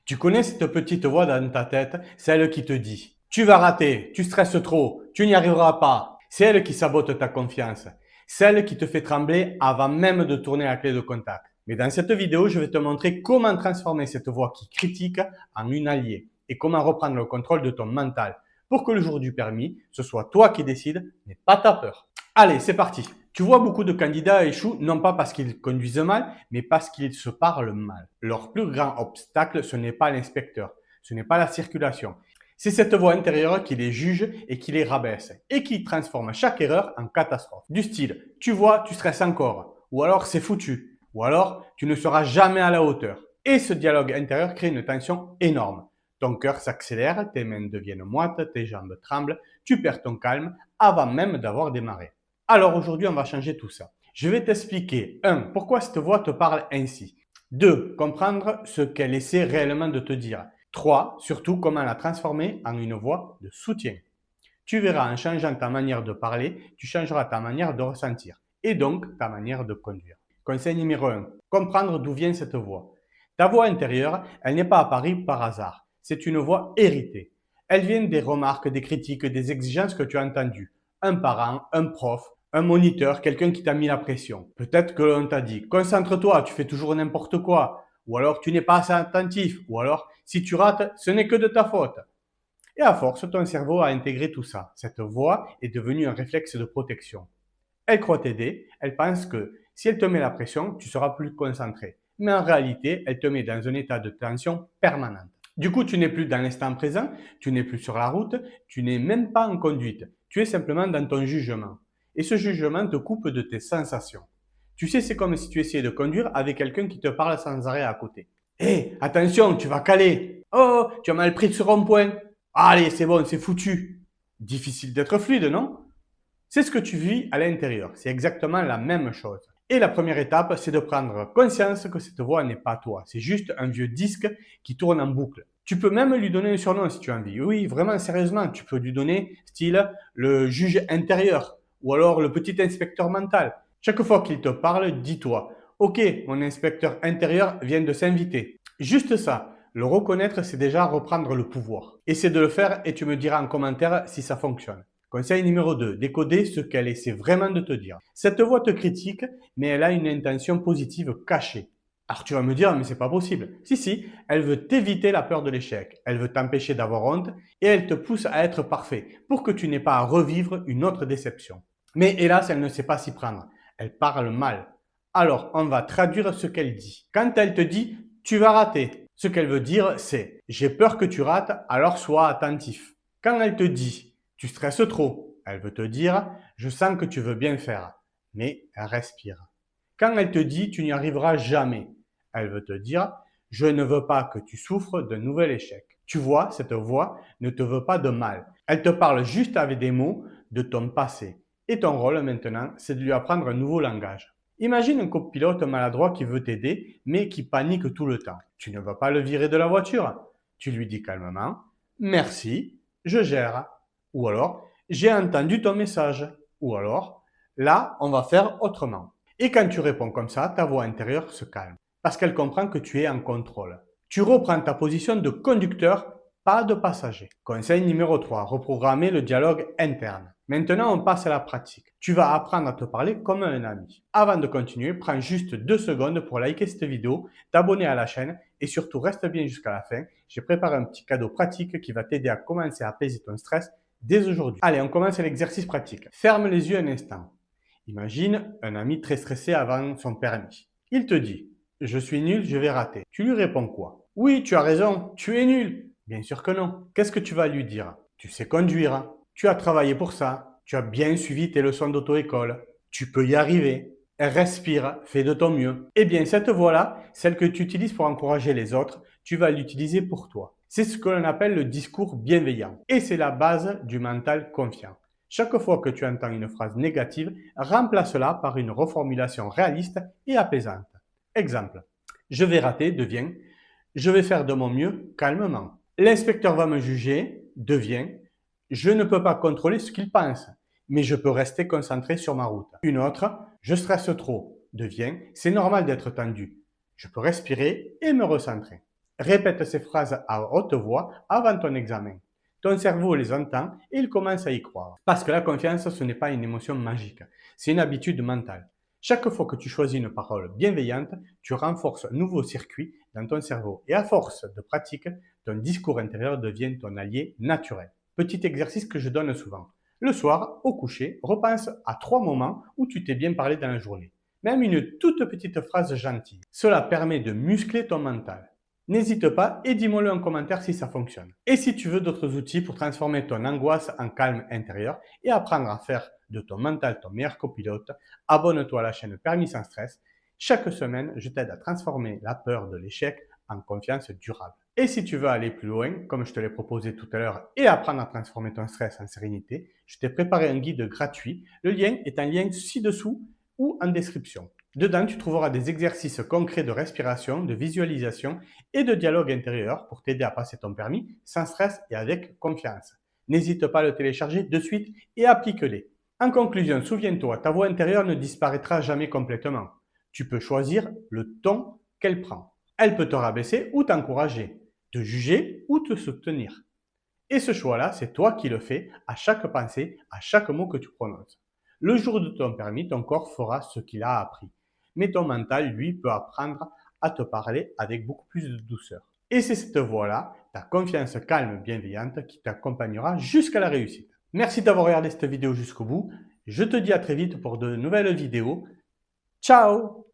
Tu connais cette petite voix dans ta tête, celle qui te dit tu vas rater, tu stresses trop, tu n'y arriveras pas. C'est elle qui sabote ta confiance, celle qui te fait trembler avant même de tourner la clé de contact. Mais dans cette vidéo, je vais te montrer comment transformer cette voix qui critique en une alliée et comment reprendre le contrôle de ton mental pour que le jour du permis, ce soit toi qui décides, mais pas ta peur. Allez, c'est parti. Tu vois, beaucoup de candidats échouent non pas parce qu'ils conduisent mal, mais parce qu'ils se parlent mal. Leur plus grand obstacle, ce n'est pas l'inspecteur, ce n'est pas la circulation. C'est cette voix intérieure qui les juge et qui les rabaisse et qui transforme chaque erreur en catastrophe. Du style, tu vois, tu stresses encore, ou alors c'est foutu, ou alors tu ne seras jamais à la hauteur. Et ce dialogue intérieur crée une tension énorme. Ton cœur s'accélère, tes mains deviennent moites, tes jambes tremblent, tu perds ton calme avant même d'avoir démarré. Alors aujourd'hui, on va changer tout ça. Je vais t'expliquer 1. Pourquoi cette voix te parle ainsi. 2. Comprendre ce qu'elle essaie réellement de te dire. 3. Surtout comment la transformer en une voix de soutien. Tu verras, en changeant ta manière de parler, tu changeras ta manière de ressentir et donc ta manière de conduire. Conseil numéro 1. Comprendre d'où vient cette voix. Ta voix intérieure, elle n'est pas apparue par hasard. C'est une voix héritée. Elle vient des remarques, des critiques, des exigences que tu as entendues. Un parent, un prof, un moniteur, quelqu'un qui t'a mis la pression. Peut-être que l'on t'a dit « Concentre-toi, tu fais toujours n'importe quoi ». Ou alors « Tu n'es pas assez attentif ». Ou alors « Si tu rates, ce n'est que de ta faute ». Et à force, ton cerveau a intégré tout ça. Cette voix est devenue un réflexe de protection. Elle croit t'aider, elle pense que si elle te met la pression, tu seras plus concentré. Mais en réalité, elle te met dans un état de tension permanente. Du coup, tu n'es plus dans l'instant présent, tu n'es plus sur la route, tu n'es même pas en conduite. Tu es simplement dans ton jugement. Et ce jugement te coupe de tes sensations. Tu sais, c'est comme si tu essayais de conduire avec quelqu'un qui te parle sans arrêt à côté. Hé, attention, tu vas caler. Oh, tu as mal pris ce rond-point. Allez, c'est bon, c'est foutu. Difficile d'être fluide, non? C'est ce que tu vis à l'intérieur. C'est exactement la même chose. Et la première étape, c'est de prendre conscience que cette voix n'est pas toi. C'est juste un vieux disque qui tourne en boucle. Tu peux même lui donner un surnom si tu as envie. Oui, vraiment, sérieusement, tu peux lui donner style le juge intérieur ou alors le petit inspecteur mental. Chaque fois qu'il te parle, dis-toi, ok, mon inspecteur intérieur vient de s'inviter. Juste ça. Le reconnaître, c'est déjà reprendre le pouvoir. Essaie de le faire et tu me diras en commentaire si ça fonctionne. Conseil numéro 2, décoder ce qu'elle essaie vraiment de te dire. Cette voix te critique, mais elle a une intention positive cachée. Alors tu vas me dire, mais c'est pas possible. Si, elle veut t'éviter la peur de l'échec. Elle veut t'empêcher d'avoir honte et elle te pousse à être parfait pour que tu n'aies pas à revivre une autre déception. Mais hélas, elle ne sait pas s'y prendre. Elle parle mal. Alors, on va traduire ce qu'elle dit. Quand elle te dit, tu vas rater, ce qu'elle veut dire, c'est, j'ai peur que tu rates, alors sois attentif. Quand elle te dit, tu stresses trop. Elle veut te dire, je sens que tu veux bien faire, mais respire. Quand elle te dit, tu n'y arriveras jamais. Elle veut te dire, je ne veux pas que tu souffres d'un nouvel échec. Tu vois, cette voix ne te veut pas de mal. Elle te parle juste avec des mots de ton passé. Et ton rôle maintenant, c'est de lui apprendre un nouveau langage. Imagine un copilote maladroit qui veut t'aider, mais qui panique tout le temps. Tu ne vas pas le virer de la voiture. Tu lui dis calmement, merci, je gère. Ou alors, j'ai entendu ton message. Ou alors, là, on va faire autrement. Et quand tu réponds comme ça, ta voix intérieure se calme. Parce qu'elle comprend que tu es en contrôle. Tu reprends ta position de conducteur, pas de passager. Conseil numéro 3, reprogrammer le dialogue interne. Maintenant, on passe à la pratique. Tu vas apprendre à te parler comme un ami. Avant de continuer, prends juste 2 secondes pour liker cette vidéo, t'abonner à la chaîne et surtout reste bien jusqu'à la fin. J'ai préparé un petit cadeau pratique qui va t'aider à commencer à apaiser ton stress dès aujourd'hui. Allez, on commence l'exercice pratique. Ferme les yeux un instant. Imagine un ami très stressé avant son permis. Il te dit « Je suis nul, je vais rater ». Tu lui réponds quoi? « Oui, tu as raison, tu es nul ». Bien sûr que non. Qu'est-ce que tu vas lui dire? Tu sais conduire, tu as travaillé pour ça, tu as bien suivi tes leçons d'auto-école, tu peux y arriver. Respire, fais de ton mieux. Eh bien, cette voix-là, celle que tu utilises pour encourager les autres, tu vas l'utiliser pour toi. C'est ce que l'on appelle le discours bienveillant. Et c'est la base du mental confiant. Chaque fois que tu entends une phrase négative, remplace-la par une reformulation réaliste et apaisante. Exemple, je vais rater devient je vais faire de mon mieux calmement. L'inspecteur va me juger devient je ne peux pas contrôler ce qu'il pense, mais je peux rester concentré sur ma route. Une autre, je stresse trop devient c'est normal d'être tendu. Je peux respirer et me recentrer. Répète ces phrases à haute voix avant ton examen. Ton cerveau les entend et il commence à y croire. Parce que la confiance, ce n'est pas une émotion magique, c'est une habitude mentale. Chaque fois que tu choisis une parole bienveillante, tu renforces un nouveau circuit dans ton cerveau. Et à force de pratique, ton discours intérieur devient ton allié naturel. Petit exercice que je donne souvent. Le soir, au coucher, repense à 3 moments où tu t'es bien parlé dans la journée. Même une toute petite phrase gentille. Cela permet de muscler ton mental. N'hésite pas et dis-moi-le en commentaire si ça fonctionne. Et si tu veux d'autres outils pour transformer ton angoisse en calme intérieur et apprendre à faire de ton mental ton meilleur copilote, abonne-toi à la chaîne Permis sans stress. Chaque semaine, je t'aide à transformer la peur de l'échec en confiance durable. Et si tu veux aller plus loin, comme je te l'ai proposé tout à l'heure, et apprendre à transformer ton stress en sérénité, je t'ai préparé un guide gratuit. Le lien est un lien ci-dessous ou en description. Dedans, tu trouveras des exercices concrets de respiration, de visualisation et de dialogue intérieur pour t'aider à passer ton permis sans stress et avec confiance. N'hésite pas à le télécharger de suite et applique-les. En conclusion, souviens-toi, ta voix intérieure ne disparaîtra jamais complètement. Tu peux choisir le ton qu'elle prend. Elle peut te rabaisser ou t'encourager, te juger ou te soutenir. Et ce choix-là, c'est toi qui le fais à chaque pensée, à chaque mot que tu prononces. Le jour de ton permis, ton corps fera ce qu'il a appris. Mais ton mental, lui, peut apprendre à te parler avec beaucoup plus de douceur. Et c'est cette voie-là, ta confiance calme, bienveillante, qui t'accompagnera jusqu'à la réussite. Merci d'avoir regardé cette vidéo jusqu'au bout. Je te dis à très vite pour de nouvelles vidéos. Ciao!